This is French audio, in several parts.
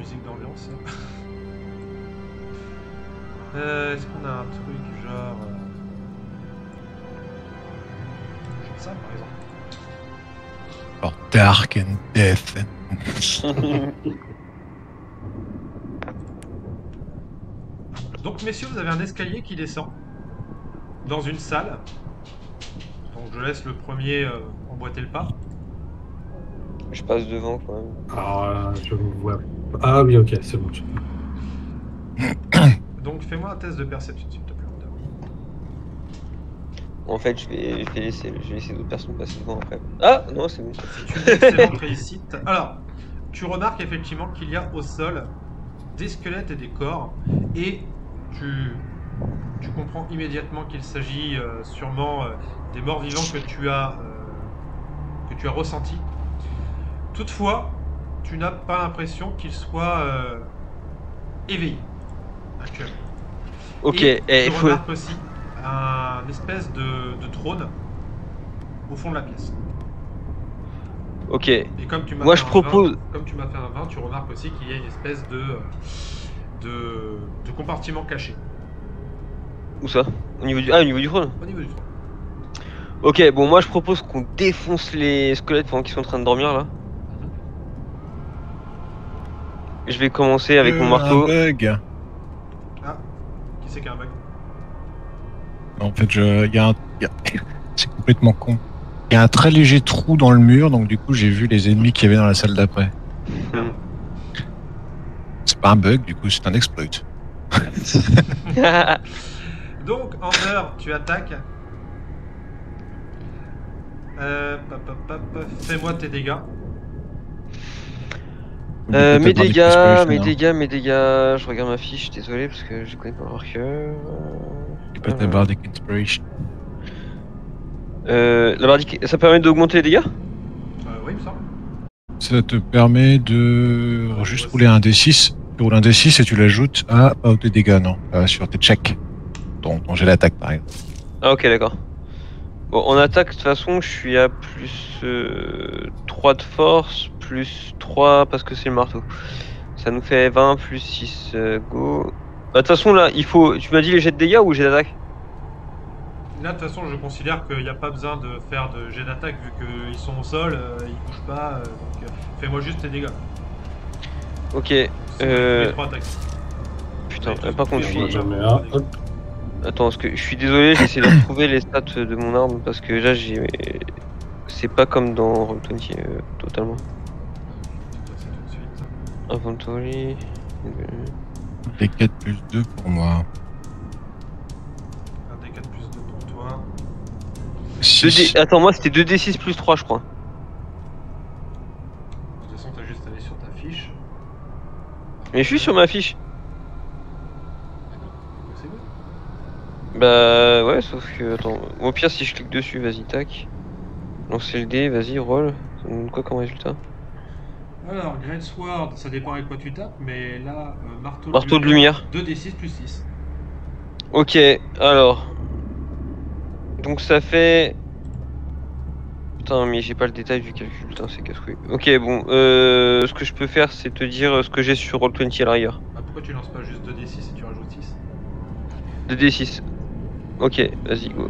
musique d'ambiance. Est-ce qu'on a un truc genre... ça par exemple. For dark and death. Donc messieurs, vous avez un escalier qui descend dans une salle. Donc je laisse le premier emboîter le pas. Je passe devant quand même. Ah, je vous vois. Ah oui, ok, c'est bon. Donc fais-moi un test de perception s'il te plaît. En fait, je vais laisser d'autres personnes passer devant après. Ah non, c'est bon. C'est une excellente réussite. Alors, tu remarques effectivement qu'il y a au sol des squelettes et des corps, et tu comprends immédiatement qu'il s'agit sûrement des morts vivants que tu as ressentis. Toutefois, tu n'as pas l'impression qu'ils soient éveillés actuellement. Ok, et tu faut... remarques aussi un espèce de trône au fond de la pièce. Ok. Et comme tu m'as Moi fait je un propose... 20, comme tu m'as fait un 20, tu remarques aussi qu'il y a une espèce de compartiment caché. Où ça? Au niveau du... Ah, au niveau du trône? Au niveau du trône. Ok, bon moi je propose qu'on défonce les squelettes pendant qu'ils sont en train de dormir là. Je vais commencer avec mon marteau. Un bug. Ah, qui c'est qui a un bug? En fait, c'est complètement con. Il y a un très léger trou dans le mur, donc du coup j'ai vu les ennemis qu'il y avait dans la salle d'après. C'est pas un bug, du coup c'est un exploit. Donc, Ander, tu attaques. Fais-moi tes dégâts. Mes dégâts, je regarde ma fiche, désolé parce que je connais pas par cœur. Tu peux ta Bardic Inspiration. La bardic, ça permet d'augmenter les dégâts? Oui, il me semble. Ça te permet de juste rouler un D6. Tu roules un D6 et tu l'ajoutes à pas tes dégâts, non, sur tes checks. Ton jet d'attaque par exemple. Ah ok, d'accord. Bon, en attaque, de toute façon, je suis à plus 3 de force, plus 3 parce que c'est le marteau. Ça nous fait 20 plus 6, go. Bah, de toute façon, là, il faut... Tu m'as dit les jets de dégâts ou jets d'attaque? Là, de toute façon, je considère qu'il n'y a pas besoin de faire de jet d'attaque vu qu'ils sont au sol, ils bougent pas, donc fais-moi juste tes dégâts. Ok, Les 3 attaques. putain, Ouais, par contre, je suis... J'en ai un. Hop. Attends, parce que je suis désolé, j'essaie de retrouver les stats de mon arme parce que là, j'ai... C'est pas comme dans Roll20, totalement. C'est tout de suite. Inventory... Les 4 plus 2 pour moi. Un D4 plus 2 pour toi. 6. Attends, moi c'était 2d6 plus 3, je crois. De toute façon, t'as juste à aller sur ta fiche. Mais je suis sur ma fiche. C'est bon. Bah ouais, sauf que... Attends, au pire, si je clique dessus, vas-y, tac. Lancer le dé, vas-y, roll. Ça me donne quoi comme résultat? Alors, Great Sword, ça dépend avec quoi tu tapes, mais là, Marteau de lumière. 2d6 plus 6. Ok, alors... Donc ça fait... Putain, mais j'ai pas le détail du calcul, putain, c'est casse-couille. Ok, bon, ce que je peux faire, c'est te dire ce que j'ai sur Roll20 à la rigueur. Ah, pourquoi tu lances pas juste 2d6 et tu rajoutes 6? 2d6. Ok, vas-y, go.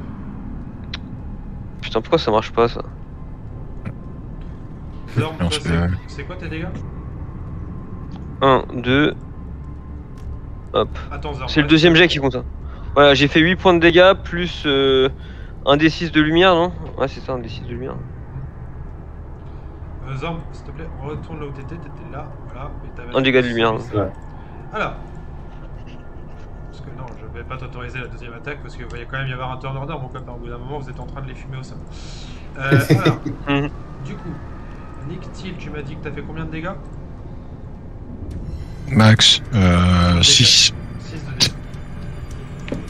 Putain, pourquoi ça marche pas, ça? Zorn, Non, toi, c'est- c'est quoi tes dégâts? 1, 2... Hop. Attends, Zorn. C'est le deuxième jet qui compte. Hein. Voilà, j'ai fait 8 points de dégâts, plus un D6 de lumière, non? Ouais, c'est ça, un D6 de lumière. Zorn, s'il te plaît, retourne là où t'étais là, voilà. Et t'avais Un dégât de lumière. Ouais. Alors. Parce que non, je vais pas t'autoriser la deuxième attaque parce qu'il va quand même y avoir un turn order, mon copain. Au bout d'un moment, vous êtes en train de les fumer au sol. Alors, du coup, Nick Till, tu m'as dit que t'as fait combien de dégâts? Max, 6. 6 de dégâts. Ok.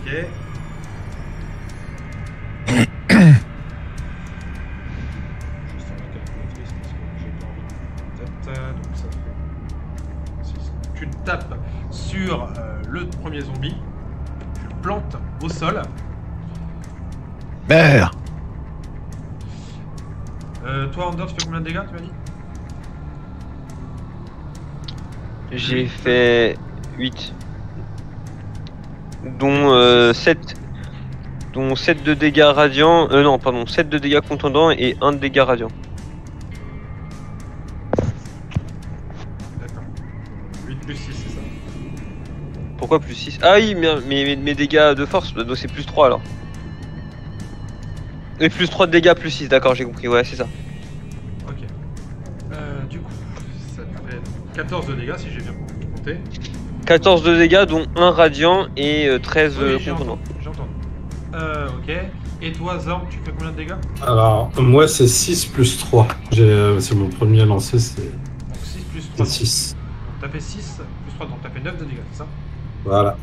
Juste sur la calculatrice parce que j'ai pas envie de tête. Donc ça fait 6. Tu te tapes sur le premier zombie. Tu le plantes au sol. Merde. Toi, Ander, tu fais combien de dégâts, tu m'as dit? J'ai fait 8. Dont 7. Dont 7 de dégâts radiants. Non, pardon, 7 de dégâts contondants et 1 de dégâts radiants. D'accord. 8 plus 6, c'est ça. Pourquoi plus 6? Ah oui, mais mes dégâts de force, donc c'est plus 3 alors. Et plus 3 de dégâts, plus 6, d'accord, j'ai compris, ouais, c'est ça. Ok. Du coup, ça te fait 14 de dégâts si j'ai bien compté. 14 de dégâts, dont 1 radiant et 13 Oui, j'ai contondants. entendu. Ok. Et toi, Zorn, tu fais combien de dégâts? Alors, moi, c'est 6 plus 3. C'est mon premier lancé, c'est Donc 6 plus 3. 6. Donc t'as fait 6 plus 3, donc t'as fait 9 de dégâts, c'est ça? Voilà.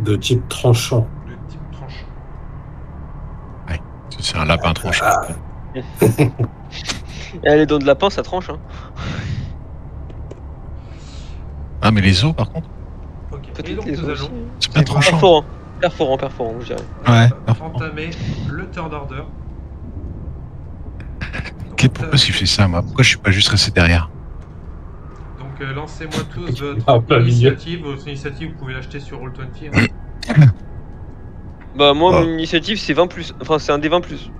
De type tranchant. De type tranchant. C'est un lapin tranché. Et les dents de lapin, ça tranche, hein. Ah, mais les os, par contre, Ok. Et Peut-être donc les nous os aussi. allons c'est pas tranchant. Perforant, je dirais. Ouais. entamer le turn order. Ok, pourquoi s'il fait ça, moi? Pourquoi je suis pas juste resté derrière? Donc lancez-moi tous Ah, votre plein milieu. initiative. Votre initiative, vous pouvez l'acheter sur Roll20. Hein. Bah, moi, Oh. mon initiative, c'est 20 plus. Enfin, c'est un des 20 plus.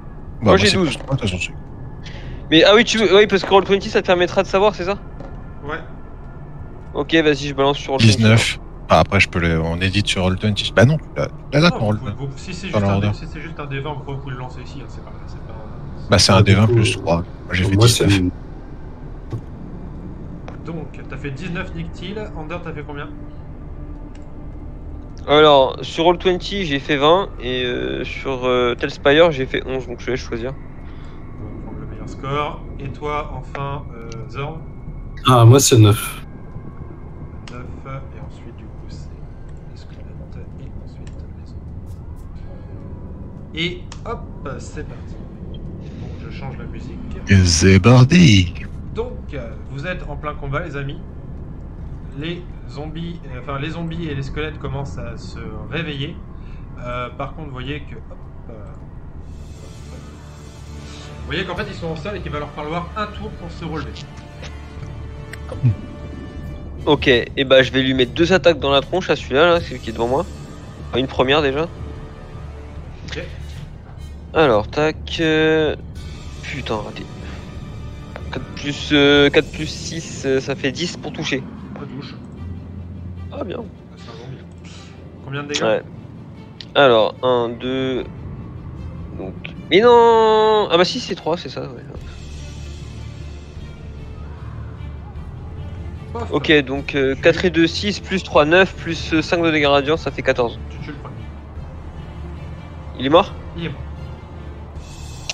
Bah, j'ai c'est 12. pas- de toute façon, Mais ah oui, tu veux. Oui, parce que Roll20, ça te permettra de savoir, c'est ça? Ouais. Ok, vas-y, je balance sur Roll20. 19. Ah, après, on édite sur Roll20. Bah non, la date Non, en vous Roll20. pouvez- si c'est Dans juste, l'ordre. si c'est juste un D20, vous pouvez le lancer ici. Hein, c'est pas. Bah, c'est un Ah, du D20 coup, plus 3. Moi, j'ai fait Moi, 19. Donc, t'as fait 19 Nictil. Ander, t'as fait combien? Alors, sur Roll20, j'ai fait 20. Et sur Telspire, j'ai fait 11. Donc, je vais choisir. On va prendre le meilleur score. Et toi, enfin, Zorn, Ah, moi, c'est 9. 9. Et ensuite, du coup, c'est les squelettes. Et ensuite, les autres. Et hop, c'est parti. Donc, je change la musique. C'est parti. Donc, vous êtes en plein combat, les amis. Les zombies et les squelettes commencent à se réveiller. Par contre, vous voyez que, vous voyez qu'en fait, ils sont en sol et qu'il va leur falloir un tour pour se relever. Ok, et bah, je vais lui mettre 2 attaques dans la tronche à celui-là, là, celui qui est devant moi. Enfin, une première déjà. Ok. Alors, tac. Putain, raté. 4 plus 6, ça fait 10 pour toucher. Ça touche. Ah, bien. C'est un zombie. Combien de dégâts? Ouais. Alors, 1, 2. Donc. Mais non! Ah, bah, si, c'est 3, c'est ça, ouais. Pof. Ok, donc 4 et 2, 6, plus 3, 9, plus 5 de dégâts radiants, ça fait 14. Tu tues le premier. Il est mort? Il est mort.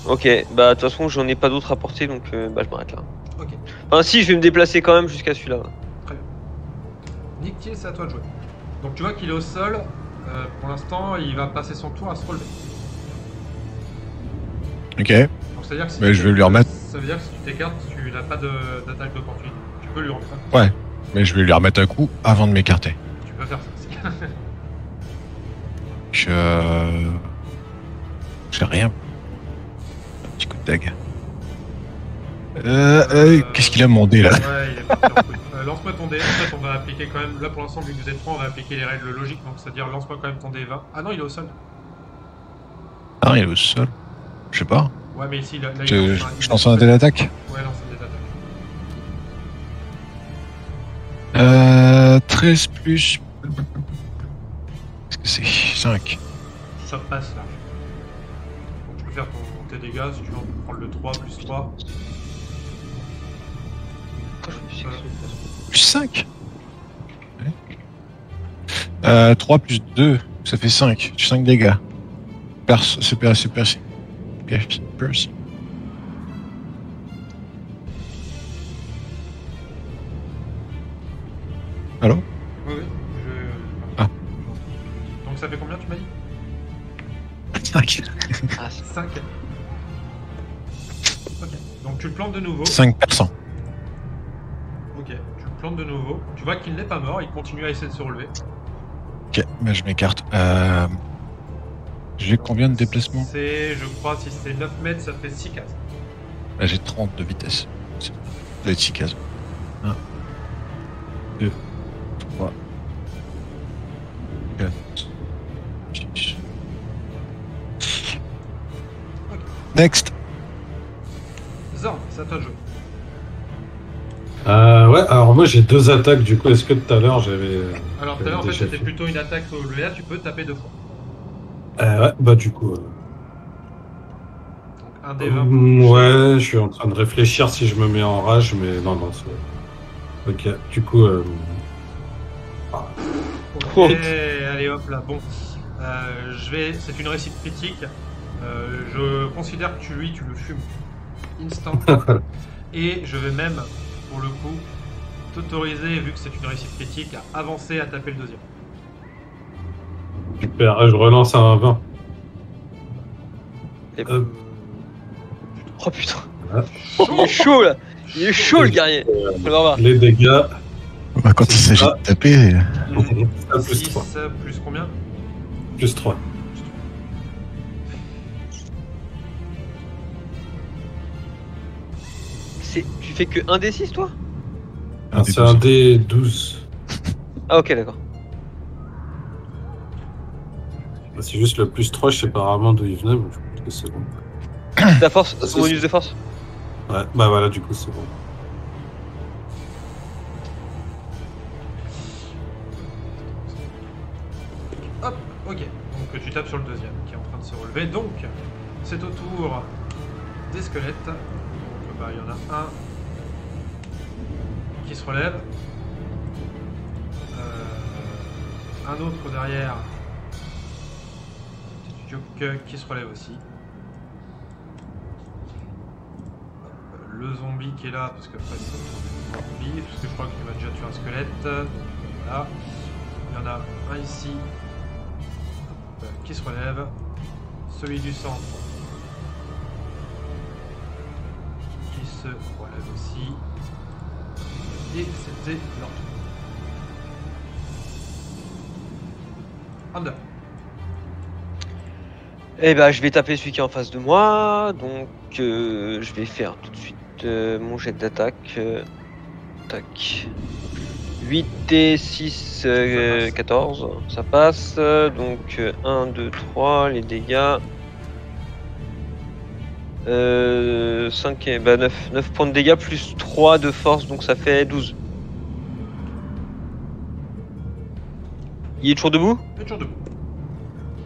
Ok, bah, de toute façon, j'en ai pas d'autres à porter, donc bah, je m'arrête là. Ok. Enfin, si, je vais me déplacer quand même jusqu'à celui-là. Très bien. Nictil, c'est à toi de jouer. Donc, tu vois qu'il est au sol. Pour l'instant, il va passer son tour à se relever. Ok. Donc, c'est-à-dire que si Mais tu je vais lui remettre. Ça veut dire que si tu t'écartes, tu n'as pas d'attaque d'opportunité. Tu peux lui remettre. Ouais. Mais je vais lui remettre un coup avant de m'écarter. Tu peux faire ça aussi. J'ai rien. Petit coup de dague. Qu'est-ce qu'il a demandé là? Ouais, il est parti en couille. Lance-moi ton dé. En fait, on va appliquer quand même. Là, pour l'instant, vu que vous êtes 3, on va appliquer les règles logiques. Donc, c'est-à-dire, lance-moi quand même ton dé 20. Ah non, il est au sol. Ah, il est au sol. Je sais pas. Ouais, mais ici, là, il Je lance un dé d'attaque. Ouais, lance un dé d'attaque. 13 plus. Qu'est-ce que c'est? 5. Ça passe là. Donc, tu peux faire tes dégâts. Si tu veux, on peut prendre le 3 plus 3. Plus 5. 3 plus 2, ça fait 5. 5 dégâts. C'est percé. Percy. Allô? Oui. Ah. Donc, ça fait combien, tu m'as dit? 5. 5. Ok. Donc, tu le plantes de nouveau. 5%. Ok, tu le plantes de nouveau. Tu vois qu'il n'est pas mort, il continue à essayer de se relever. Ok, mais je m'écarte. J'ai combien de déplacements? C'est, je crois, si c'est 9 mètres, ça fait 6 cases. J'ai 30 de vitesse. Ça doit être 6 cases. 2, 3, 4, 6. Next. Zorn, c'est à toi de jouer. Ouais, alors moi j'ai 2 attaques, du coup, est-ce que tout à l'heure j'avais. Alors tout à l'heure, en fait, déjà c'était fait. plutôt une attaque au là, tu peux taper 2 fois. Ouais, bah du coup. Donc un des 20 pour toucher. Ouais, je suis en train de réfléchir si je me mets en rage, mais non, c'est. Ok, du coup. Ok, allez hop là, bon. C'est une réussite critique. Je considère que lui, tu le fumes instant. Et je vais même, pour le coup, t'autoriser, vu que c'est une réussite critique, à avancer à taper le deuxième. Super, je relance à un 20. Et- Hop. Oh putain, Chaud. il est chaud là. Il est chaud le guerrier. Faut le revoir. Les dégâts, Bah, quand il s'agit de taper, ça plus 6 3. plus combien? Plus 3. Tu fais que 1 des 6 toi? un des C'est un 12. dé 12. Ah ok d'accord. C'est juste le plus 3, je sais pas vraiment d'où il venait, mais je pense que c'est bon. Ta force, Ah, son bonus de force. Ouais, bah voilà, du coup c'est bon. Hop, ok. Donc tu tapes sur le deuxième qui est en train de se relever. Donc, c'est au tour des squelettes. Donc bah, il y en a un qui se relève. Un autre derrière. Joke qui se relève aussi. Le zombie qui est là, parce que après c'est un zombie, parce que je crois qu'il m'a déjà tué un squelette. Voilà. Il y en a un ici qui se relève. Celui du centre qui se relève aussi. Et c'était leur tour. Under. Eh ben je vais taper celui qui est en face de moi. Donc je vais faire tout de suite mon jet d'attaque. Tac. 8 et 6, 14. Ça passe. Donc 1, 2, 3, les dégâts. 5 et bah 9 points de dégâts plus 3 de force, donc ça fait 12. Il est toujours debout? Et toujours debout.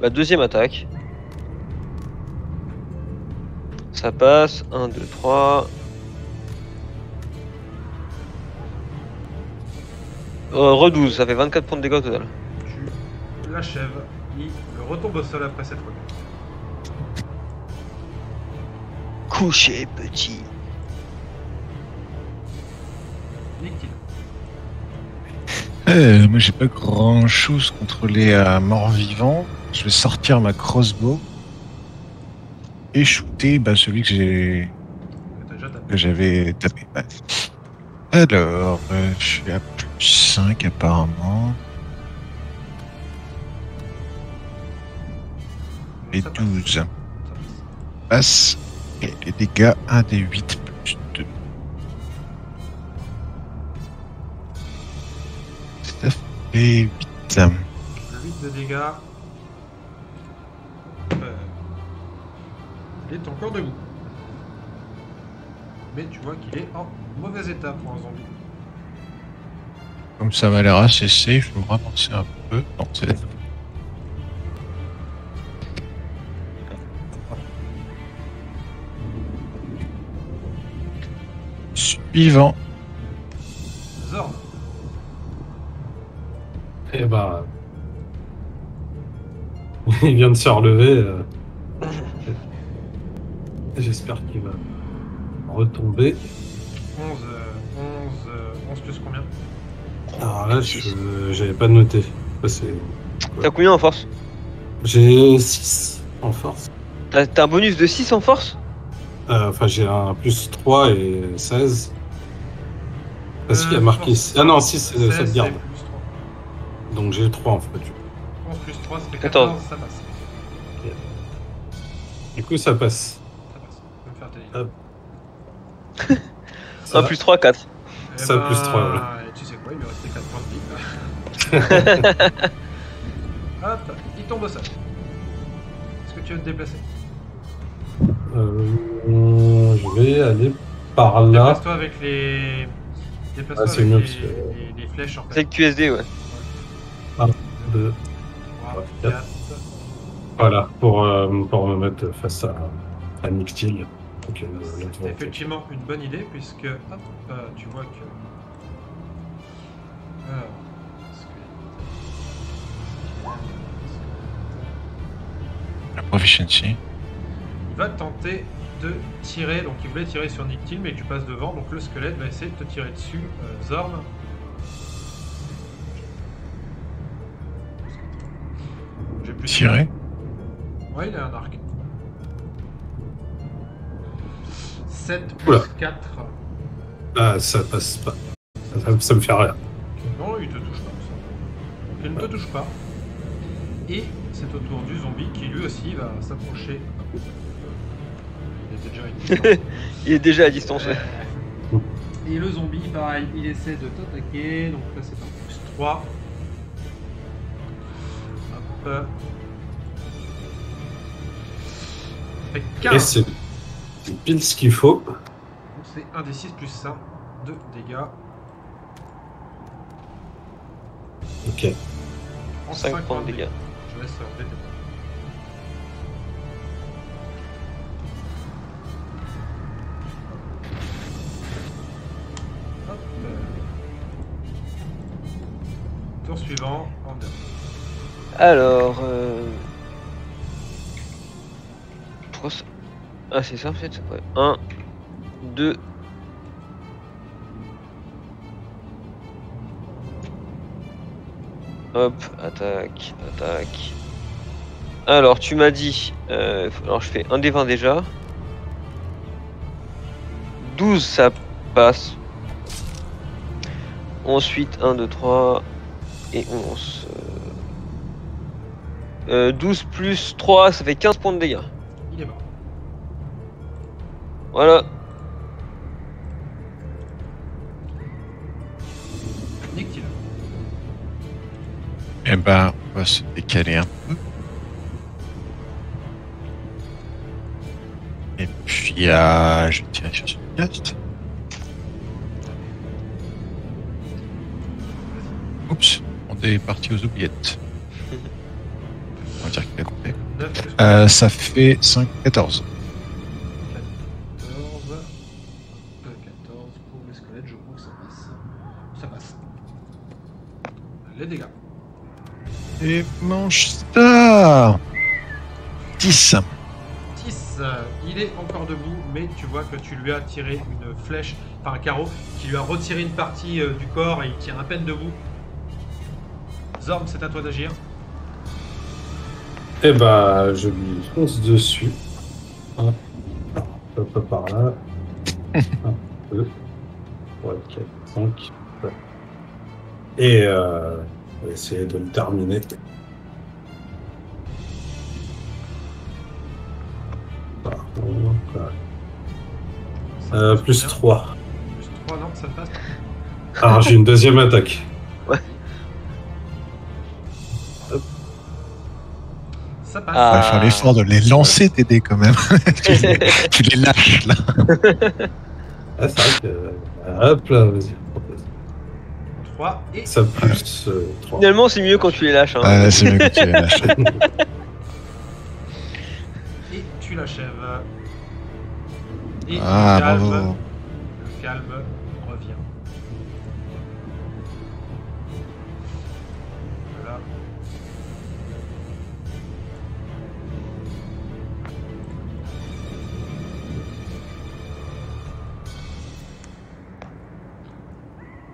Bah deuxième attaque. Ça passe. 1, 2, 3. Re-12, ça fait 24 points de dégâts au total. Tu l'achèves. Il retombe au sol après cette fois. Couché, petit. Nick-T. Moi j'ai pas grand chose contre les morts vivants. Je vais sortir ma crossbow et shooter celui T'as déjà tapé. que j'avais tapé. Ouais. Alors, je suis à plus 5 apparemment. Et Ça passe. 12 Ça passe. passe. Et les dégâts 1 des 8 plus 2. Ça fait 8. 8 de dégâts. Il est encore debout. Mais tu vois qu'il est en mauvais état pour un zombie. Comme ça m'a l'air assez safe, je vais me ramasser un peu. Non, c'est... Suivant. Zorn. Et bah. Il vient de se relever. J'espère qu'il va retomber. 11 plus combien? Alors là, j'avais pas noté. T'as combien en force? J'ai 6 en force. T'as un bonus de 6 en force? Enfin, j'ai un plus 3 et 16. Parce qu'il y a marqué. Force. Ah non, 6, 16, ça te garde. c'est plus 3. Donc j'ai 3 en fait. 11 plus 3, ça fait 14. 14, ça passe. Du coup, ça passe. Ça passe. Tu peux me faire tes dégâts. Ça 1 plus 3, 4. Eh Ça, ben, plus 3, ouais. Tu sais quoi? Ouais, il lui restait 4 points de vie. Hop, il tombe au sol. Est-ce que tu veux te déplacer? Je vais aller par là. Déplace-toi avec les... Déplace-toi Ah, c'est avec mieux, les... parce que- les flèches en C'est fait. le QSD, ouais. 1, 2, 3, quatre. 4. voilà, pour me mettre face à Nyxtil. Donc, C'est effectivement une bonne idée puisque hop, tu vois que. Alors, La proficiency. il va tenter de tirer, donc il voulait tirer sur Nyxtil mais tu passes devant, donc le squelette va essayer de te tirer dessus. Zorn. J'ai plus Tirer. Ouais, il a un arc. 7 Oula. plus 4. Ah, ça passe pas. Ça me fait rien. Non, il te touche pas. Ça. Il ne te touche pas. Et c'est au tour du zombie qui lui aussi va s'approcher. Il était déjà à une distance. Il est déjà à distance, ouais. Et le zombie, pareil, il essaie de t'attaquer. Donc là, c'est un plus 3. Hop. Ça fait Et 15. c'est pile ce qu'il faut. Donc c'est 1 des 6 plus 5 de dégâts. Ok. En 5 points de dégâts. Je laisse enlever tes points. Hop. Tour suivant, en deux. Alors, ah, c'est ça en fait. Ouais. 1, 2. Hop, attaque, attaque. Alors, tu m'as dit. Alors, je fais un des 20 déjà. 12, ça passe. Ensuite, 1, 2, 3 et 11. 12 plus 3, ça fait 15 points de dégâts. Il est mort. Voilà. Nyxtil. Eh ben, on va se décaler un peu. Et puis, je vais tirer sur ce cast. Oups, on est parti aux oubliettes. On va dire qu'il a compté. 9 plus Ça fait 5, 14. 14. 14 pour les squelettes, je crois que ça passe. Ça passe. Les dégâts. Et mange ça 10. 10. Il est encore debout, mais tu vois que tu lui as tiré une flèche par un carreau qui lui a retiré une partie du corps et il tient à peine debout. Zorn, c'est à toi d'agir. Et bah, je lui fonce dessus. Un peu par là. 1, 2, 3, 4, 5. Et on va essayer de le terminer. Plus 3. Plus 3, non, ça ne passe pas. Alors j'ai une deuxième attaque. Ça passe. Ah. On va faire l'effort de les lancer tes dés quand même. tu les lâches là. Ah, c'est vrai que. Hop là, vas-y. 3 et Ça plus 3. Finalement, c'est mieux quand tu les lâches. Hein. Ouais, c'est mieux que tu les lâches. et tu l'achèves. Et Ah, le calme, bravo. le calme revient. Voilà.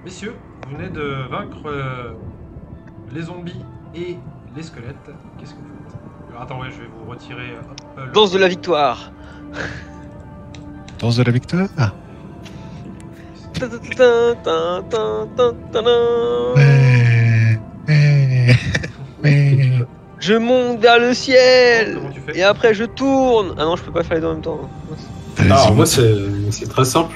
Messieurs, vous venez de vaincre les zombies et les squelettes. Qu'est-ce que vous faites? Alors, attends, ouais, je vais vous retirer. Hop, le- Danse de la victoire. Danse de la victoire. Ta ta ta ta ta ta ta ta. Mais... Je monte vers le ciel. Comment tu fais? Et après, je tourne. Ah non, je peux pas faire les deux en même temps. Alors moi c'est très simple.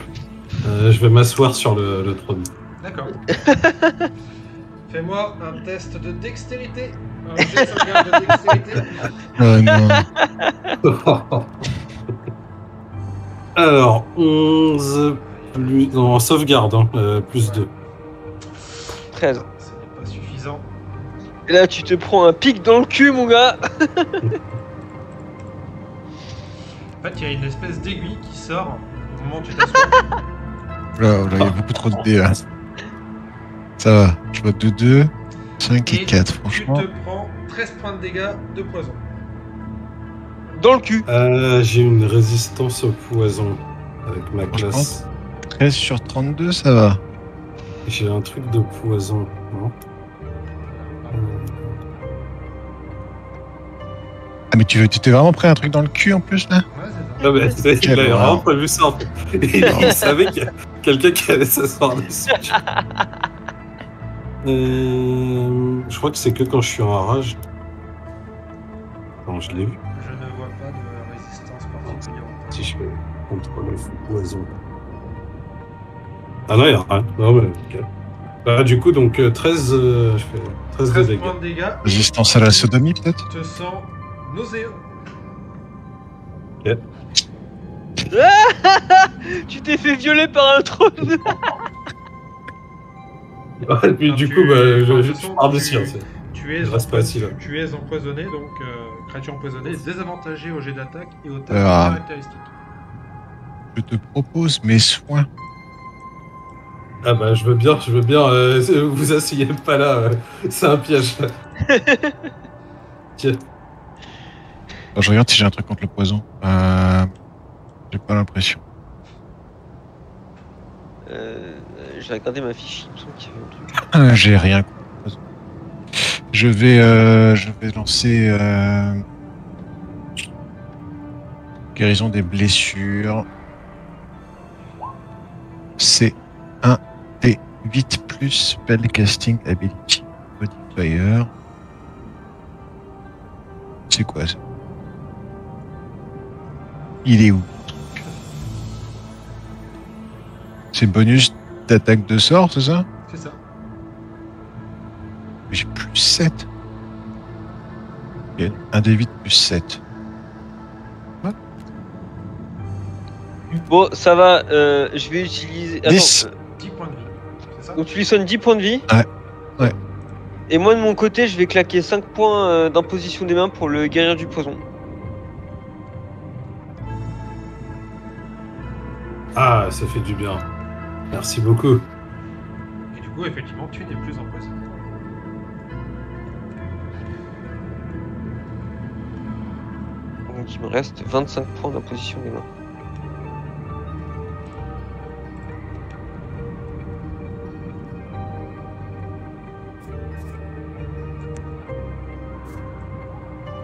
Je vais m'asseoir sur le trône. D'accord. D'accord. Fais-moi un test de dextérité. Un jet de sauvegarde de dextérité. Non. Alors, 11 plus... Non, sauvegarde, hein, plus 2. 13. Ce n'est pas suffisant. Et là, tu te prends un pic dans le cul, mon gars. En fait, il y a une espèce d'aiguille qui sort au moment où tu t'assois. Là, il y a beaucoup trop de dés là. Ça va, je vois 2, 5 et 4, franchement. Tu te prends 13 points de dégâts de poison. Dans le cul. J'ai une résistance au poison avec ma Franchement, classe. 13 sur 32, ça va. J'ai un truc de poison, non? Ah, mais tu t'es vraiment pris un truc dans le cul en plus là? Ouais, c'est ça. Non, mais il Quelle avait horreur. vraiment pas vu ça. En fait. Il savait qu'il y a quelqu'un qui allait s'asseoir dessus. Je crois que c'est que quand je suis en rage. Non, je l'ai vu. Je ne vois pas de résistance particulière. Si je fais contre le poison. Ah non, il y a rien. Non, mais ok. Bah, du coup, donc 13, je fais 13 de 13 dégâts. points de dégâts. Résistance à la sodomie peut-être? Tu te sens nauséeux. Tu t'es fait violer par un trône. Et puis du coup, bah, je pars dessus. Hein, Tu es, Il reste pas assis, là. tu es empoisonné, donc créature empoisonnée, désavantagée au jet d'attaque et au test Ah. caractéristique. Je te propose mes soins. Ah bah je veux bien, vous asseyez pas là, c'est un piège. Tiens. Attends, je regarde si j'ai un truc contre le poison. J'ai pas l'impression. J'ai regardé ma fiche, il me semble qu'il y avait un truc. J'ai rien contre le poison. Je vais lancer guérison des blessures. C'est un D8 plus Spellcasting Ability Modifier. C'est quoi ça? Il est où? C'est bonus d'attaque de sort, c'est ça? C'est ça. J'ai plus 7. Un D8 plus 7. Bon, ça va, je vais utiliser. 10. Attends, 10 points de vie. C'est ça? donc tu lui sonnes 10 points de vie. Ouais. Et moi de mon côté, je vais claquer 5 points d'imposition des mains pour le guerrier du poison. Ah, ça fait du bien. Merci beaucoup. Et du coup, effectivement, tu n'es plus empoisonné. Donc il me reste 25 points d'imposition des mains.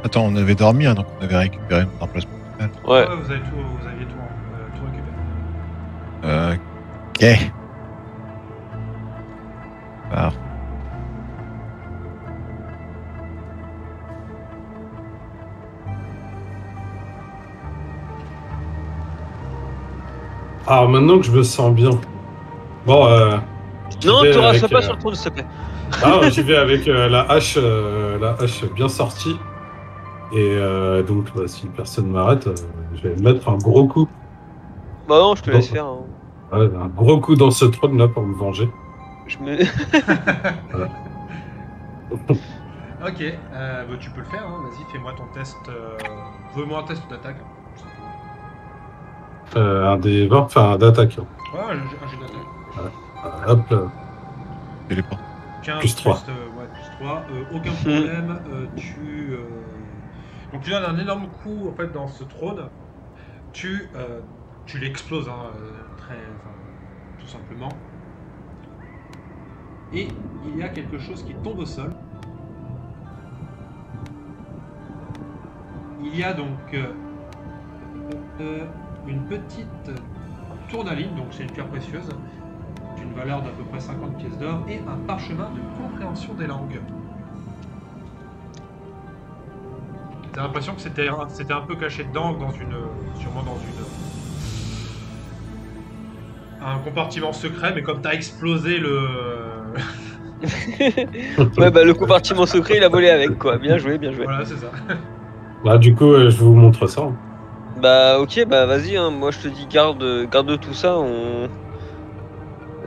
Attends, on avait dormi, hein, donc on avait récupéré notre emplacement. Ouais. Vous aviez tout récupéré. Ok. Parfait. Alors maintenant que je me sens bien. Bon, Non, vais te rassois avec, pas sur le trône, s'il te plaît. j'y vais avec la hache bien sortie. Et donc, bah, si personne m'arrête, je vais mettre un gros coup. Bah non, je te laisse faire. Hein. Ouais, un gros coup dans ce trône là pour me venger. Je me... Ok, bah, tu peux le faire, hein. Vas-y, fais-moi ton test. Veux-moi un test d'attaque. Un des 20, enfin d'attaque. Hein. Ouais, un jet d'attaque. Hop là. Téléport. 15 Plus 3. Ouais, plus 3. Aucun problème. Donc tu donnes un énorme coup en fait dans ce trône. Tu l'exploses, hein, tout simplement. Et il y a quelque chose qui tombe au sol. Il y a donc une petite tournaline, donc c'est une pierre précieuse, d'une valeur d'à peu près 50 pièces d'or, et un parchemin de compréhension des langues. T'as l'impression que c'était un peu caché dedans, sûrement dans un compartiment secret, mais comme t'as explosé le... Ouais, bah le compartiment secret, il a volé avec, quoi. Bien joué, bien joué. Voilà, c'est ça. Bah, du coup, je vous montre ça. Hein. Bah ok, bah vas-y, hein. Moi je te dis garde tout ça,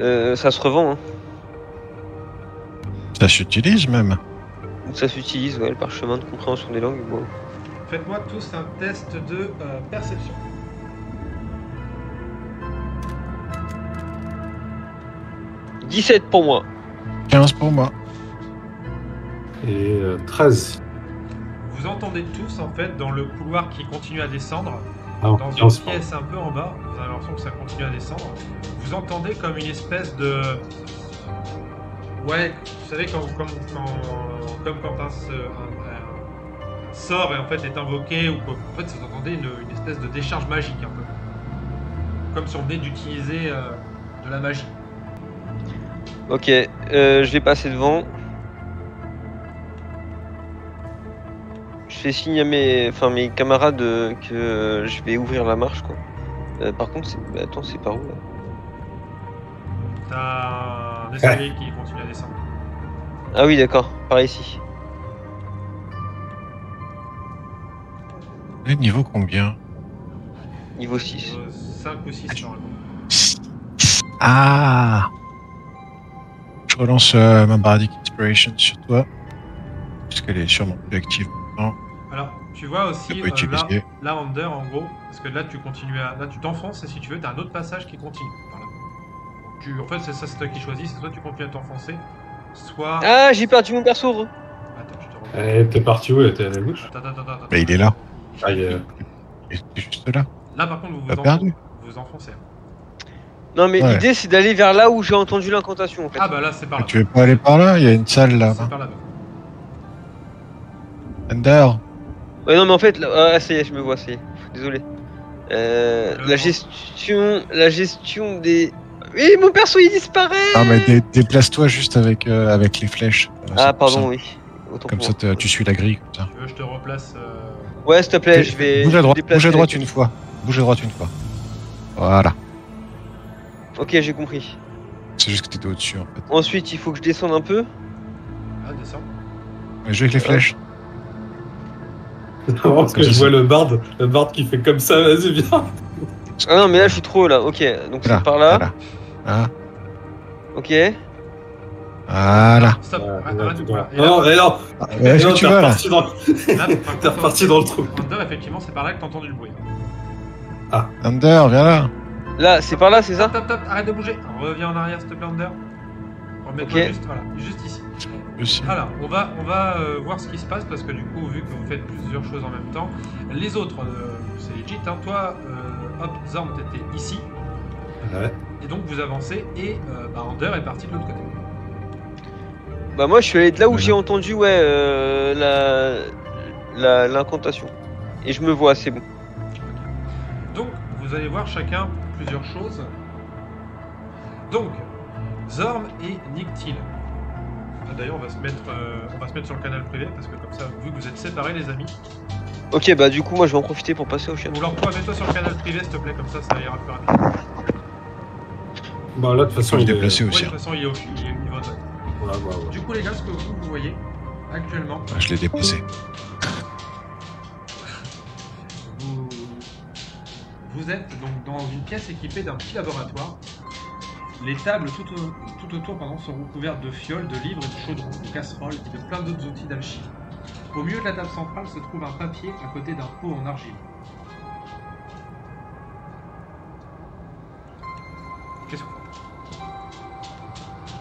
ça se revend, hein. Ça s'utilise même. Ça s'utilise, ouais, le parchemin de compréhension des langues. Bon. Faites-moi tous un test de perception. « 17 pour moi. 15 pour moi. Et 13. Vous entendez tous, en fait, dans le couloir qui continue à descendre, Ah, dans 15, une pièce un peu en bas, vous avez l'impression que ça continue à descendre, vous entendez comme une espèce de... Ouais, vous savez, comme quand un sort et en fait est invoqué, ou en fait vous entendez une espèce de décharge magique un peu. Comme si on venait d'utiliser de la magie. Ok, je vais passer devant. Je fais signe à mes camarades que je vais ouvrir la marche, quoi. Par contre, attends, c'est par où là? T'as un escalier qui continue à descendre. Ah oui, d'accord, par ici. Et niveau combien? Niveau 6. 5 ou 6 normalement. Ah. Je relance ma Bardic Inspiration sur toi. Parce qu'elle est sûrement plus active maintenant. Alors, tu vois aussi, Je peux utiliser. là, Under, en gros, parce que là, tu continues à... Là, tu t'enfonces, et si tu veux, t'as un autre passage qui continue, par là. En fait, c'est toi qui choisis, c'est soit tu continues à t'enfoncer, soit... Ah, j'ai perdu mon perso, gros. Attends, je te reprends. T'es parti où? T'es à la gauche? Attends. Mais il est là. Ah, Il est juste là. Là, par contre, vous T'as perdu. vous enfoncez. Non, mais Ouais. l'idée, c'est d'aller vers là où j'ai entendu l'incantation, en fait. Ah bah là, c'est par Mais là. tu veux pas aller par là? Il y a une salle là. C'est par là-bas. Ender. Ouais, non, mais en fait, là, ça y est, je me vois, ça y est. Désolé. La gestion des... Oui, mon perso, il disparaît. Non mais déplace-toi juste avec les flèches. Ah, C'est pardon, plus oui. simple. Autant Comme pour ça moi. tu suis la grille comme ça. Tu veux, je te replace... Ouais, s'il te plaît, je vais... Bouge à je vais droite, déplacer bouge à droite avec- une fois. Bouge à droite une fois. Voilà. Ok, j'ai compris. C'est juste que t'étais au-dessus en fait. Ensuite, il faut que je descende un peu. Ah, descends. Mais joue avec les flèches. Non, parce que je vois le bard qui fait comme ça, vas-y, viens. Ah non, mais là, je suis trop haut, là. Ok, donc c'est par là. Voilà. Ah, Ok. voilà. Stop, Ouais, arrête, là, arrête, tu voilà. vois. Et là, Non, mais non, Est-ce non, que tu t'es vas là? reparti dans... là, par T'es contre, reparti dans le trou. Under, effectivement, c'est par là que t'as entendu le bruit. Under, viens là. Là, c'est par là, c'est ça? Top, arrête de bouger. Reviens en arrière, s'il te plaît, Under. Remets-toi Ok. juste, voilà, juste ici. Aussi. Alors, on va voir ce qui se passe parce que du coup, vu que vous faites plusieurs choses en même temps, les autres, c'est legit. Hein. Toi, hop, Zorn, t'étais ici. Ouais. Et donc, vous avancez et Under est parti de l'autre côté. Bah moi, je suis allé de là où Voilà. j'ai entendu, ouais, l'incantation. Et je me vois, c'est bon. Donc, vous allez voir chacun plusieurs choses. Donc, Zorn et Nictil. D'ailleurs, on va se mettre sur le canal privé parce que comme ça, vu que vous êtes séparés, les amis. Ok, bah du coup, moi, je vais en profiter pour passer au chat. Ou alors, toi, mets-toi sur le canal privé, s'il te plaît, comme ça ira plus rapide. Bah là, de toute façon, Faut le il est... déplacer Ouais, de aussi. toute façon, il est au niveau de... Ouais. Du coup, les gars, ce que vous voyez actuellement, Ah, je l'ai déplacé. vous êtes donc dans une pièce équipée d'un petit laboratoire. Les tables tout autour sont recouvertes de fioles, de livres, et de chaudrons, de casseroles et de plein d'autres outils d'alchimie. Au milieu de la table centrale se trouve un papier à côté d'un pot en argile. Qu'est-ce que vous faites?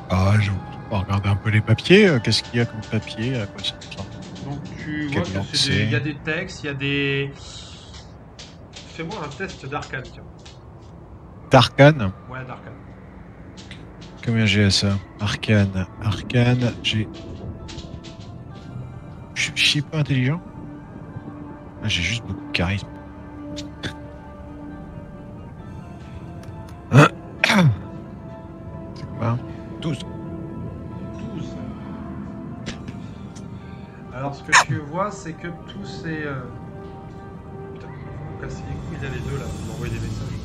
Ah, je vais regarder un peu les papiers. Qu'est-ce qu'il y a comme papier? À quoi ça ressemble? Donc tu Quel vois que lancé. il y a des textes, il y a des... Fais-moi un test d'arcane, tiens. D'arcane. Ouais, d'arcane. Combien j'ai à ça? Arcane. Arcane, j'ai... Je suis pas intelligent. Ah, j'ai juste beaucoup de charisme. C'est quoi? 12. 12. Alors ce que tu vois, c'est que tous ces... Putain, faut casser les couilles, il y a les deux là, vous m'envoyez des messages.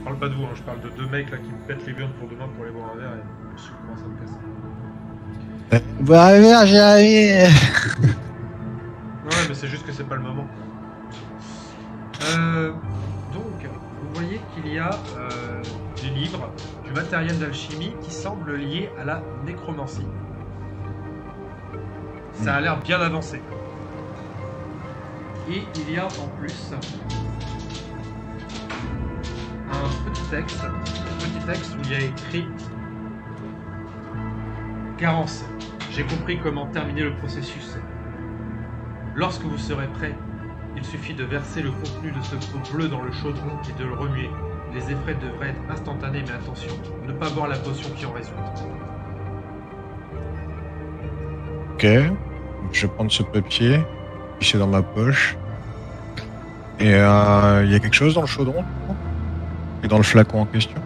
parle pas de vous, hein, je parle de deux mecs là qui me pètent les burnes pour demain pour aller boire un verre et je commence à me casser. Bah, j'ai arrivé. Ouais, mais c'est juste que c'est pas le moment. Donc, vous voyez qu'il y a des livres, du matériel d'alchimie qui semble lié à la nécromancie. Ça a l'air bien avancé. Et il y a en plus un petit texte où il y a écrit Garance, j'ai compris comment terminer le processus. Lorsque vous serez prêt, il suffit de verser le contenu de ce pot bleu dans le chaudron et de le remuer. Les effets devraient être instantanés, mais attention, ne pas boire la potion qui en résulte. Ok. Je vais prendre ce papier, c'est dans ma poche. Et il y a quelque chose dans le chaudron et dans le flacon en question.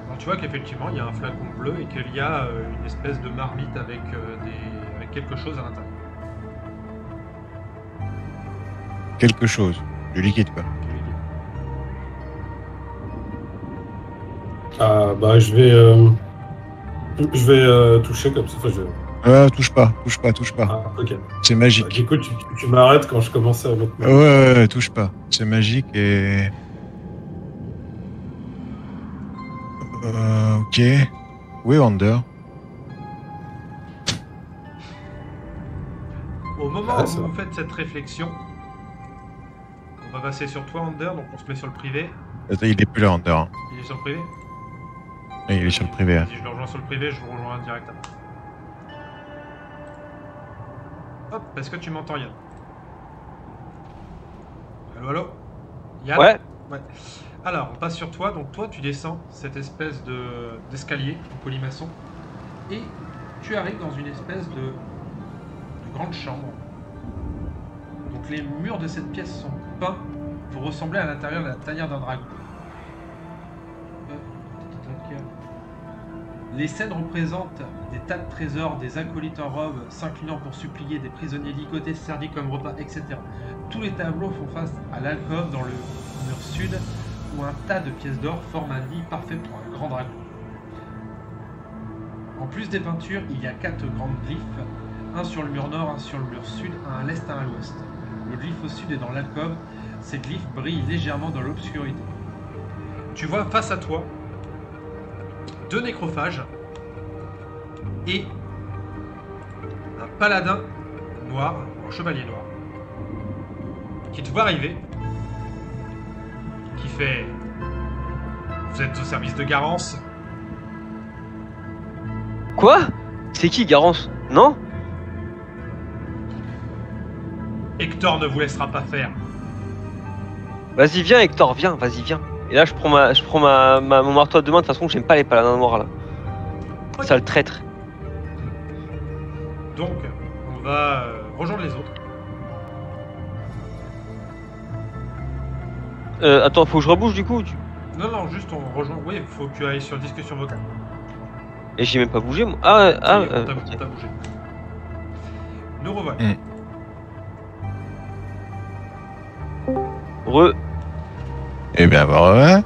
Alors tu vois qu'effectivement il y a un flacon bleu et qu'il y a une espèce de marmite avec quelque chose à l'intérieur. Quelque chose. Du liquide, quoi. Ah, bah, je vais toucher comme ça. Enfin, Touche pas. Ah, ok. C'est Bah, magique. du coup, tu m'arrêtes quand je commence à mettre ma... Ouais, touche pas. C'est magique et... ok. Oui, Wander. Au moment Ah, où ça vous va. faites cette réflexion, on va passer sur toi Under, donc on se met sur le privé. Attends, il est plus là, Wander. Il est sur le privé? Oui, il est sur le privé. Si je le rejoins sur le privé, je vous rejoins directement. Hop, est-ce que tu m'entends Yann? Allô? Yann? Ouais. Alors, on passe sur toi, donc toi tu descends cette espèce d'escalier en colimaçon et tu arrives dans une espèce de grande chambre. Donc les murs de cette pièce sont peints pour ressembler à l'intérieur de la tanière d'un dragon. Les scènes représentent des tas de trésors, des acolytes en robe s'inclinant pour supplier, des prisonniers ligotés servis comme repas, etc. Tous les tableaux font face à l'alcôve dans le mur sud où un tas de pièces d'or forme un lit parfait pour un grand dragon. En plus des peintures, il y a 4 grandes glyphes, un sur le mur nord, un sur le mur sud, un à l'est, un à l'ouest. Le glyphe au sud est dans l'alcôve, ces glyphes brillent légèrement dans l'obscurité. Tu vois face à toi 2 nécrophages et un paladin noir, un chevalier noir, qui te voit arriver, qui fait « Vous êtes au service de Garance ?» Quoi? C'est qui Garance? Non? Hector ne vous laissera pas faire. Vas-y viens Hector, viens, vas-y viens. Et là je prends mon marteau à deux mains, de toute façon j'aime pas les paladins noirs là. Ok. Sale traître. Donc, on va rejoindre les autres. Attends, faut que je rebouge du coup Non, juste on rejoint. Oui, il faut que tu ailles sur discussion vocale. Et j'ai même pas bougé moi. Ah, Oui, on t'a ok. bougé. Nous revoilà. Eh bien, voilà.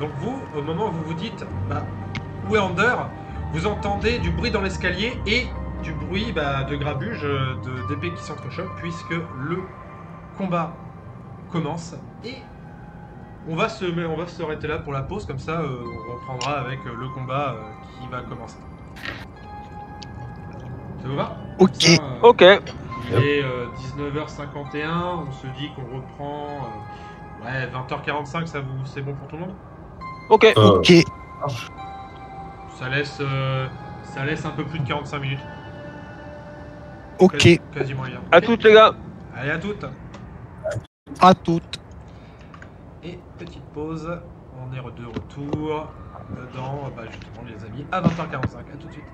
Donc vous, au moment où vous vous dites bah, où est Under, vous entendez du bruit dans l'escalier et du bruit de grabuge, d'épées qui s'entrechoquent, puisque le combat commence. Et on va s'arrêter là pour la pause, comme ça on reprendra avec le combat qui va commencer. Ça vous va? Ok. Comme ça, Ok. il est 19h51, on se dit qu'on reprend 20h45, c'est bon pour tout le monde? Ok. Ok. Ça laisse un peu plus de 45 minutes. Ok. Quasiment hier. À toutes les gars. Allez, à toutes. À toutes. Et petite pause, on est de retour dans, justement les amis, à 20h45. À tout de suite.